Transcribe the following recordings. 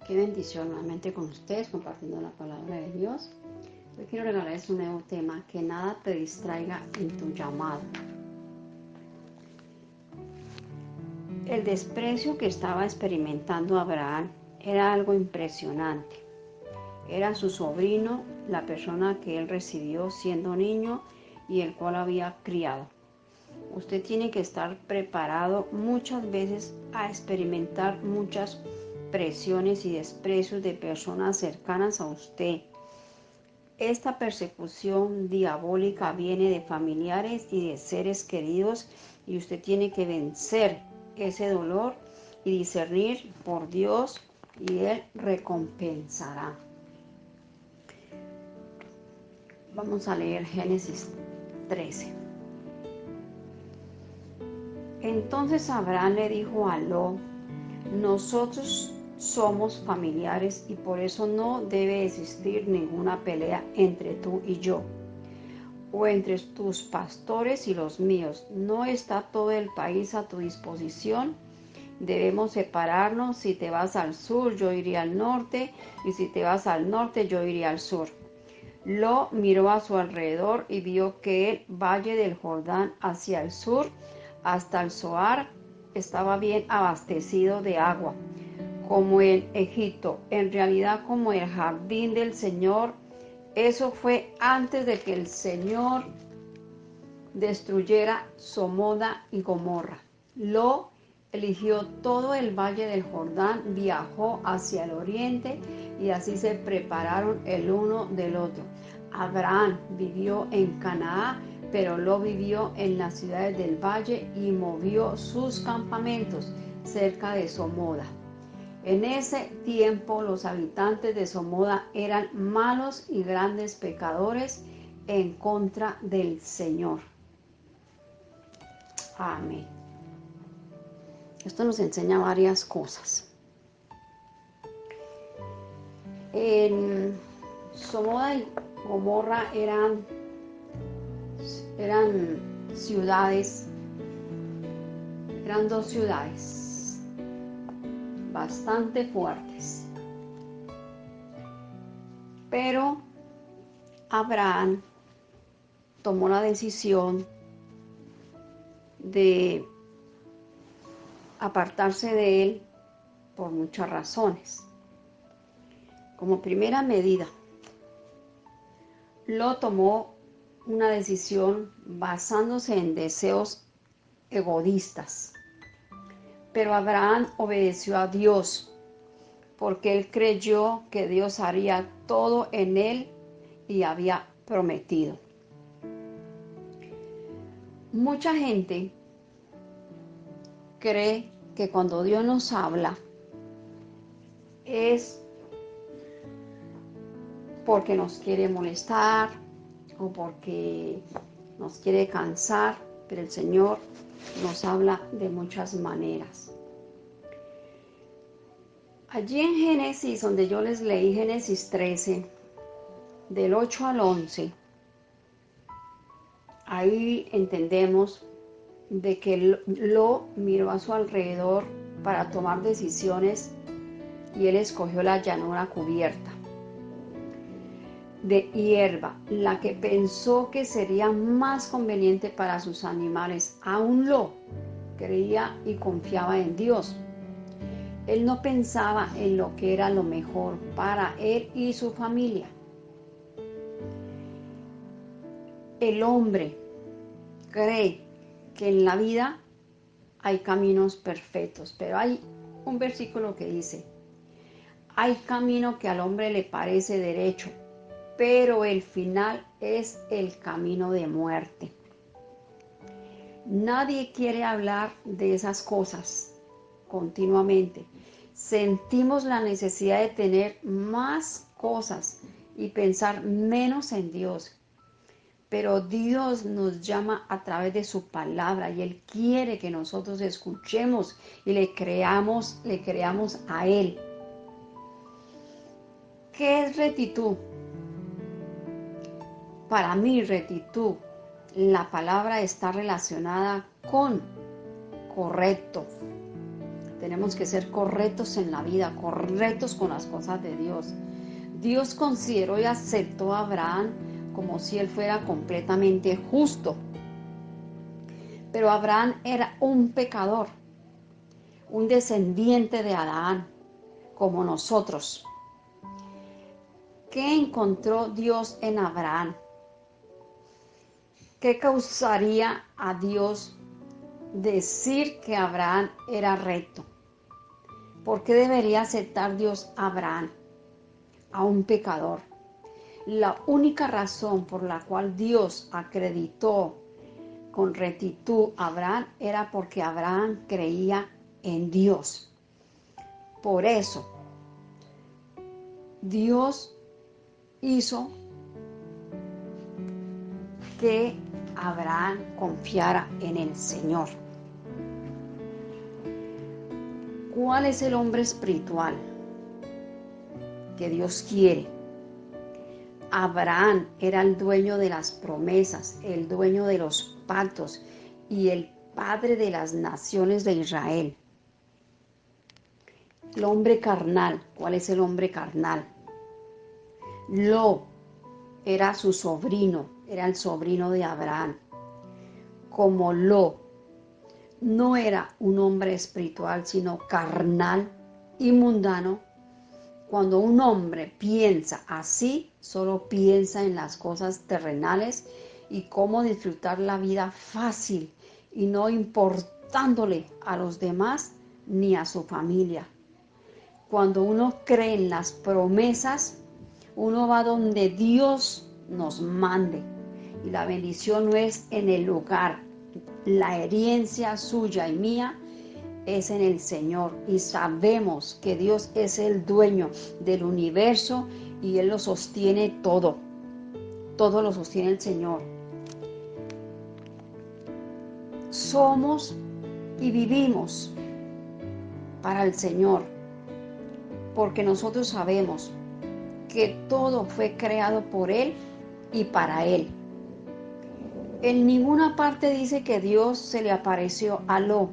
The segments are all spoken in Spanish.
Qué bendición nuevamente con ustedes, compartiendo la palabra de Dios. Hoy quiero regalarles un nuevo tema: que nada te distraiga en tu llamado. El desprecio que estaba experimentando Abraham era algo impresionante. Era su sobrino, la persona que él recibió siendo niño y el cual había criado. Usted tiene que estar preparado muchas veces a experimentar muchas presiones y desprecios de personas cercanas a usted. Esta persecución diabólica viene de familiares y de seres queridos, y usted tiene que vencer ese dolor y discernir por Dios, y Él recompensará. Vamos a leer Génesis 13. Entonces Abraham le dijo a Lot: nosotros somos familiares y por eso no debe existir ninguna pelea entre tú y yo, o entre tus pastores y los míos. ¿No está todo el país a tu disposición? Debemos separarnos. Si te vas al sur, yo iré al norte, y si te vas al norte, yo iré al sur. Lot miró a su alrededor y vio que el valle del Jordán hacia el sur hasta el Zoar estaba bien abastecido de agua, como en Egipto, en realidad como el jardín del Señor. Eso fue antes de que el Señor destruyera Sodoma y Gomorra. Lot eligió todo el valle del Jordán, viajó hacia el oriente, y así se prepararon el uno del otro. Abraham vivió en Canaán, pero Lot vivió en las ciudades del valle y movió sus campamentos cerca de Sodoma. En ese tiempo los habitantes de Sodoma eran malos y grandes pecadores en contra del Señor. Amén. Esto nos enseña varias cosas. En Sodoma y Gomorra eran ciudades, eran dos ciudades bastante fuertes. Pero Abraham tomó la decisión de apartarse de él por muchas razones. Como primera medida, Lot tomó una decisión basándose en deseos egoístas. Pero Abraham obedeció a Dios, porque él creyó que Dios haría todo en él y había prometido. Mucha gente cree que cuando Dios nos habla es porque nos quiere molestar o porque nos quiere cansar, pero el Señor nos habla de muchas maneras. Allí en Génesis, donde yo les leí Génesis 13, del 8 al 11, ahí entendemos de que Lot miró a su alrededor para tomar decisiones, y él escogió la llanura cubierta de hierba, la que pensó que sería más conveniente para sus animales. Aún Lot creía y confiaba en Dios. Él no pensaba en lo que era lo mejor para él y su familia. El hombre cree que en la vida hay caminos perfectos, pero hay un versículo que dice: hay camino que al hombre le parece derecho, pero el final es el camino de muerte. Nadie quiere hablar de esas cosas continuamente. Sentimos la necesidad de tener más cosas y pensar menos en Dios. Pero Dios nos llama a través de su palabra, y Él quiere que nosotros escuchemos y le creamos a Él. ¿Qué es rectitud? Para mí, rectitud, la palabra está relacionada con correcto. Tenemos que ser correctos en la vida, correctos con las cosas de Dios. Dios consideró y aceptó a Abraham como si él fuera completamente justo. Pero Abraham era un pecador, un descendiente de Adán, como nosotros. ¿Qué encontró Dios en Abraham? ¿Qué causaría a Dios decir que Abraham era recto? ¿Por qué debería aceptar Dios a Abraham, a un pecador? La única razón por la cual Dios acreditó con rectitud a Abraham era porque Abraham creía en Dios. Por eso, Dios hizo que Abraham confiara en el Señor. ¿Cuál es el hombre espiritual que Dios quiere? Abraham era el dueño de las promesas, el dueño de los pactos y el padre de las naciones de Israel. El hombre carnal, ¿cuál es el hombre carnal? Lot era su sobrino, era el sobrino de Abraham. Como Lot no era un hombre espiritual, sino carnal y mundano, cuando un hombre piensa así, solo piensa en las cosas terrenales y cómo disfrutar la vida fácil y no importándole a los demás ni a su familia. Cuando uno cree en las promesas, uno va donde Dios nos mande. Y la bendición no es en el lugar. La herencia suya y mía es en el Señor. Y sabemos que Dios es el dueño del universo y Él lo sostiene todo. Todo lo sostiene el Señor. Somos y vivimos para el Señor. Porque nosotros sabemos que todo fue creado por Él y para Él. En ninguna parte dice que Dios se le apareció a Lot.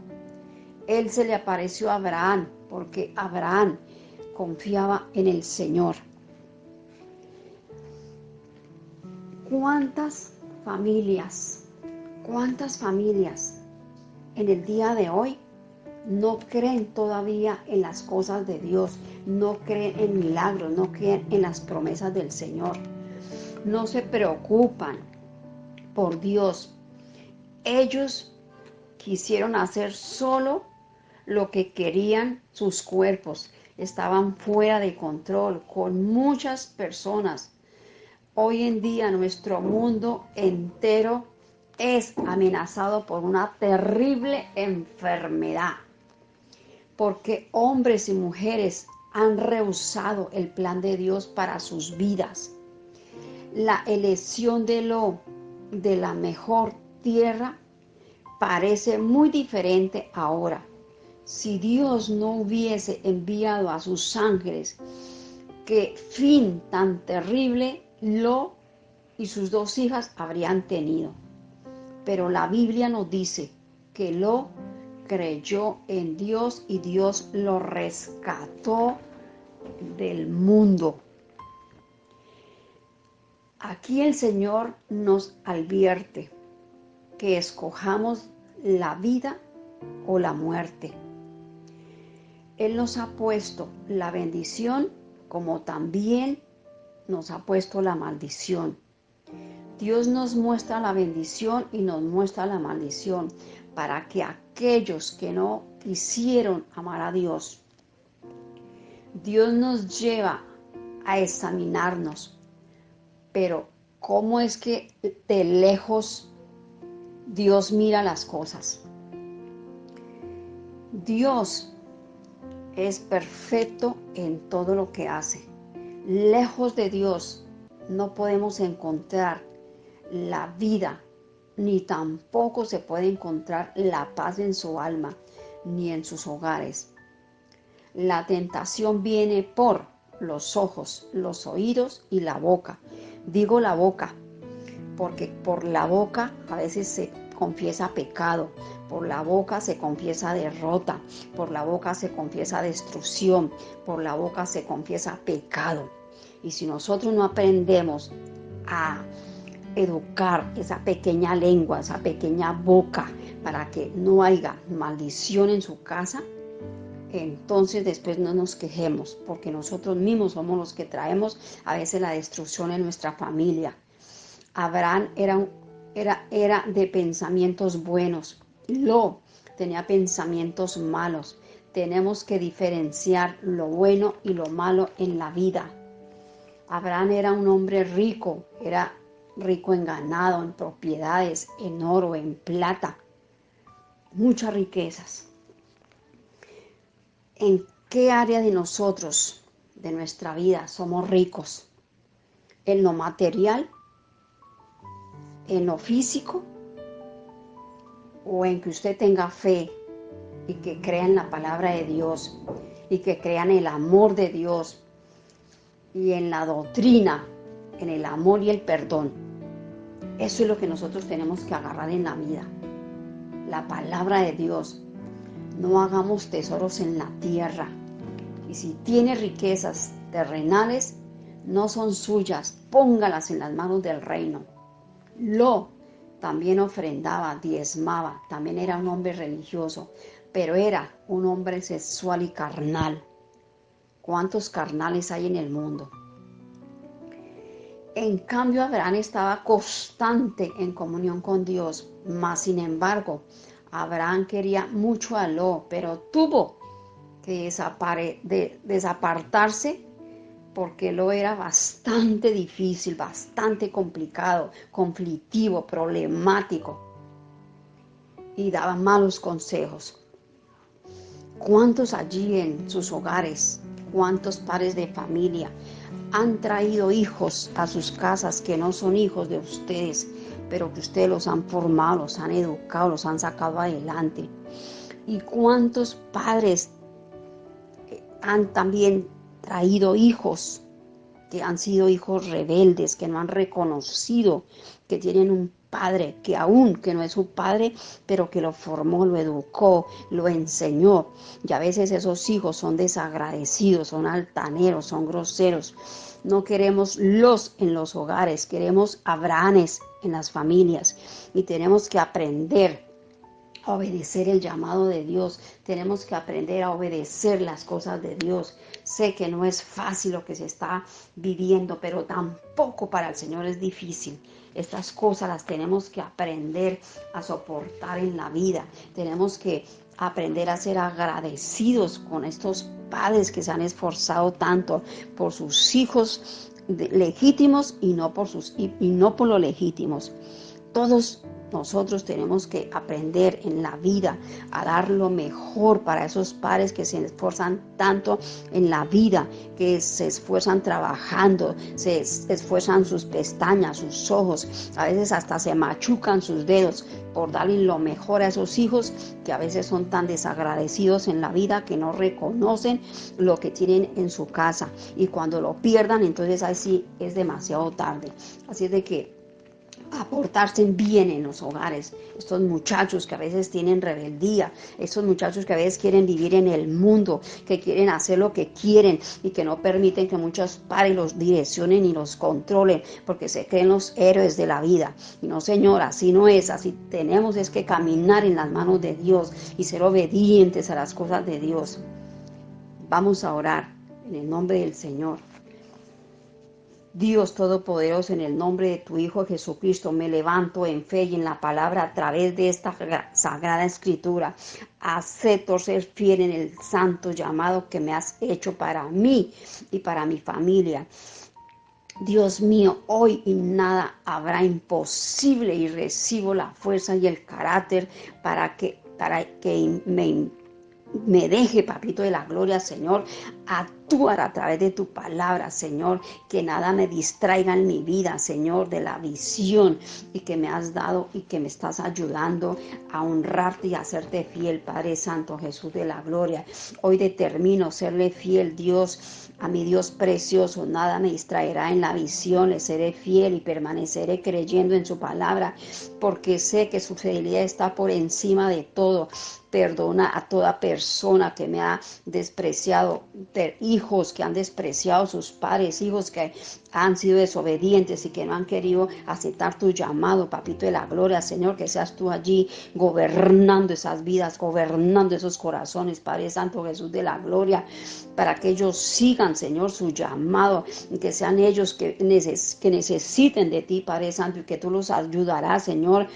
Él se le apareció a Abraham, porque Abraham confiaba en el Señor. ¿Cuántas familias en el día de hoy no creen todavía en las cosas de Dios, no creen en milagros, no creen en las promesas del Señor? No se preocupan por Dios. Ellos quisieron hacer solo lo que querían sus cuerpos. Estaban fuera de control con muchas personas. Hoy en día nuestro mundo entero es amenazado por una terrible enfermedad, porque hombres y mujeres han rehusado el plan de Dios para sus vidas. La elección de la mejor tierra parece muy diferente ahora. Si Dios no hubiese enviado a sus ángeles, qué fin tan terrible Lot y sus 2 hijas habrían tenido. Pero la Biblia nos dice que Lot creyó en Dios y Dios lo rescató del mundo. Aquí el Señor nos advierte que escojamos la vida o la muerte. Él nos ha puesto la bendición como también nos ha puesto la maldición. Dios nos muestra la bendición y nos muestra la maldición para que aquellos que no quisieron amar a Dios, Dios nos lleva a examinarnos. Pero ¿cómo es que de lejos Dios mira las cosas? Dios es perfecto en todo lo que hace. Lejos de Dios no podemos encontrar la vida, ni tampoco se puede encontrar la paz en su alma, ni en sus hogares. La tentación viene por los ojos, los oídos y la boca. Digo la boca, porque por la boca a veces se confiesa pecado, por la boca se confiesa derrota, por la boca se confiesa destrucción, por la boca se confiesa pecado. Y si nosotros no aprendemos a educar esa pequeña lengua, esa pequeña boca, para que no haya maldición en su casa, entonces después no nos quejemos, porque nosotros mismos somos los que traemos a veces la destrucción en nuestra familia. Abraham era de pensamientos buenos, Lot tenía pensamientos malos. Tenemos que diferenciar lo bueno y lo malo en la vida. Abraham era un hombre rico, era rico en ganado, en propiedades, en oro, en plata, muchas riquezas. ¿En qué área de nosotros, de nuestra vida, somos ricos? ¿En lo material? ¿En lo físico? ¿O en que usted tenga fe y que crea en la palabra de Dios y que crea en el amor de Dios y en la doctrina, en el amor y el perdón? Eso es lo que nosotros tenemos que agarrar en la vida, la palabra de Dios. No hagamos tesoros en la tierra. Y si tiene riquezas terrenales, no son suyas, póngalas en las manos del reino. Lot también ofrendaba, diezmaba, también era un hombre religioso, pero era un hombre sexual y carnal. ¿Cuántos carnales hay en el mundo? En cambio, Abraham estaba constante en comunión con Dios, mas sin embargo, Abraham quería mucho a Lot, pero tuvo que desapartarse porque Lot era bastante difícil, bastante complicado, conflictivo, problemático y daba malos consejos. ¿Cuántos allí en sus hogares, cuántos padres de familia han traído hijos a sus casas que no son hijos de ustedes, pero que ustedes los han formado, los han educado, los han sacado adelante? ¿Y cuántos padres han también traído hijos que han sido hijos rebeldes, que no han reconocido que tienen un padre, que aún que no es su padre, pero que lo formó, lo educó, lo enseñó? Y a veces esos hijos son desagradecidos, son altaneros, son groseros. No queremos los en los hogares, queremos Abrahames en las familias, y tenemos que aprender a obedecer el llamado de Dios. Tenemos que aprender a obedecer las cosas de Dios. Sé que no es fácil lo que se está viviendo, pero tampoco para el Señor es difícil. Estas cosas las tenemos que aprender a soportar en la vida. Tenemos que aprender a ser agradecidos con estos padres que se han esforzado tanto por sus hijos legítimos y no por los legítimos. Todos nosotros tenemos que aprender en la vida a dar lo mejor para esos padres que se esfuerzan tanto en la vida, que se esfuerzan trabajando, se esfuerzan sus pestañas, sus ojos, a veces hasta se machucan sus dedos por darle lo mejor a esos hijos que a veces son tan desagradecidos en la vida que no reconocen lo que tienen en su casa, y cuando lo pierdan, entonces ahí sí es demasiado tarde. Así es de que aportarse bien en los hogares. Estos muchachos que a veces tienen rebeldía, estos muchachos que a veces quieren vivir en el mundo, que quieren hacer lo que quieren y que no permiten que muchos padres los direccionen y los controlen, porque se creen los héroes de la vida. Y no, señora, así no es. Así tenemos es que caminar en las manos de Dios y ser obedientes a las cosas de Dios. Vamos a orar en el nombre del Señor. Dios Todopoderoso, en el nombre de tu Hijo Jesucristo, me levanto en fe y en la palabra a través de esta sagrada escritura. Acepto ser fiel en el santo llamado que me has hecho para mí y para mi familia. Dios mío, hoy y nada habrá imposible, y recibo la fuerza y el carácter para que me deje, papito de la gloria, Señor, actuar a través de tu palabra, Señor, que nada me distraiga en mi vida, Señor, de la visión y que me has dado y que me estás ayudando a honrarte y a hacerte fiel, Padre Santo, Jesús de la gloria. Hoy determino serle fiel, Dios, a mi Dios precioso. Nada me distraerá en la visión, le seré fiel y permaneceré creyendo en su palabra, porque sé que su fidelidad está por encima de todo. Perdona a toda persona que me ha despreciado, hijos que han despreciado a sus padres, hijos que han sido desobedientes y que no han querido aceptar tu llamado, papito de la gloria, Señor, que seas tú allí gobernando esas vidas, gobernando esos corazones, Padre Santo, Jesús de la gloria, para que ellos sigan, Señor, su llamado, y que sean ellos que necesiten de ti, Padre Santo, y que tú los ayudarás, Señor,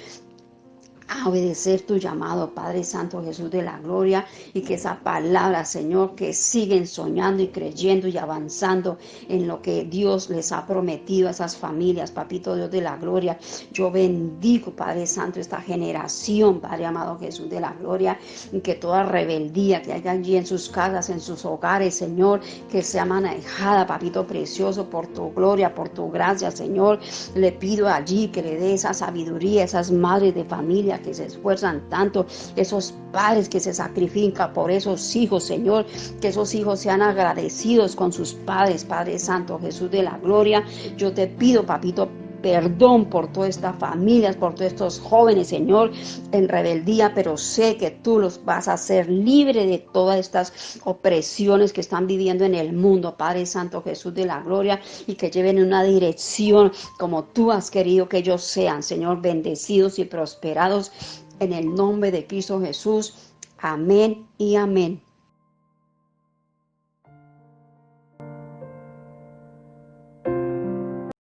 a obedecer tu llamado, Padre Santo, Jesús de la gloria, y que esa palabra, Señor, que siguen soñando y creyendo y avanzando en lo que Dios les ha prometido a esas familias, papito Dios de la gloria. Yo bendigo, Padre Santo, esta generación, Padre amado Jesús de la gloria, y que toda rebeldía que haya allí en sus casas, en sus hogares, Señor, que sea manejada, papito precioso, por tu gloria, por tu gracia, Señor. Le pido allí que le dé esa sabiduría, esas madres de familia que se esfuerzan tanto, esos padres que se sacrifican por esos hijos, Señor, que esos hijos sean agradecidos con sus padres, Padre Santo, Jesús de la gloria. Yo te pido, papito, perdón por todas estas familias, por todos estos jóvenes, Señor, en rebeldía, pero sé que tú los vas a hacer libre de todas estas opresiones que están viviendo en el mundo, Padre Santo, Jesús de la gloria, y que lleven una dirección como tú has querido que ellos sean, Señor, bendecidos y prosperados en el nombre de Cristo Jesús. Amén y amén.